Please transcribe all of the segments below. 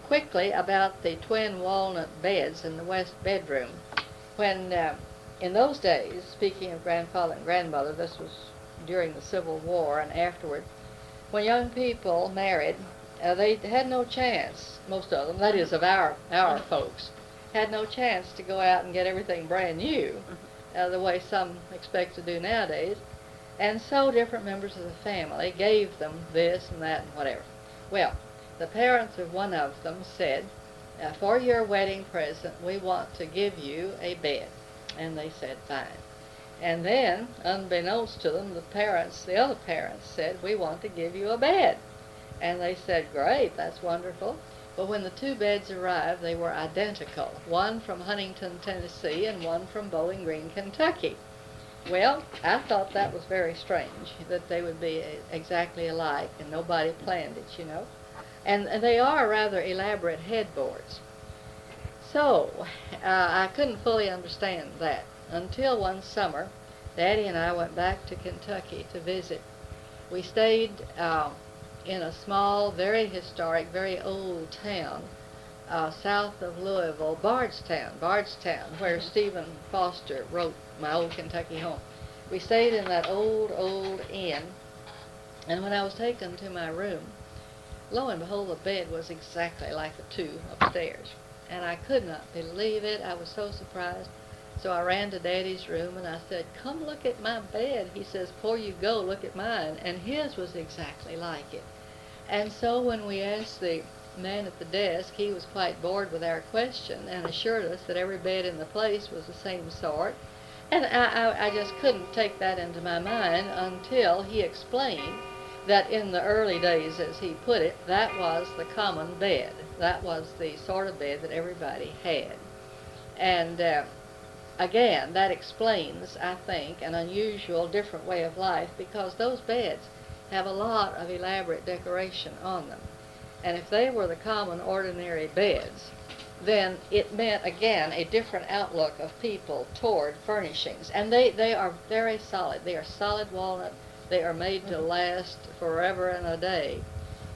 quickly about the twin walnut beds in the west bedroom. When, in those days, speaking of grandfather and grandmother, this was during the Civil War and afterward, when young people married, they had no chance, most of them, that is, of our folks, had no chance to go out and get everything brand new, the way some expect to do nowadays. And so different members of the family gave them this and that and whatever. Well, the parents of one of them said, for your wedding present, we want to give you a bed. And they said, fine. And then, unbeknownst to them, the other parents said, we want to give you a bed. And they said, great, that's wonderful. But when the two beds arrived, they were identical. One from Huntington, Tennessee, and one from Bowling Green, Kentucky. Well, I thought that was very strange, that they would be exactly alike, and nobody planned it, you know. And they are rather elaborate headboards. So, I couldn't fully understand that until one summer, Daddy and I went back to Kentucky to visit. We stayed in a small, very historic, very old town south of Louisville, Bardstown, where Stephen Foster wrote My Old Kentucky Home. We stayed in that old inn, and when I was taken to my room, lo and behold, the bed was exactly like the two upstairs. And I could not believe it. I was so surprised. So I ran to Daddy's room and I said, come look at my bed. He says, before you go, look at mine. And his was exactly like it. And so when we asked the man at the desk, he was quite bored with our question and assured us that every bed in the place was the same sort. And I just couldn't take that into my mind until he explained that in the early days, as he put it, that was the common bed. That was the sort of bed that everybody had. And again, that explains, I think, an unusual, different way of life, because those beds have a lot of elaborate decoration on them. And if they were the common, ordinary beds, then it meant, again, a different outlook of people toward furnishings. And they are very solid. They are solid walnut. They are made to last forever and a day,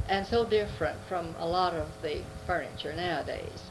and so different from a lot of the furniture nowadays.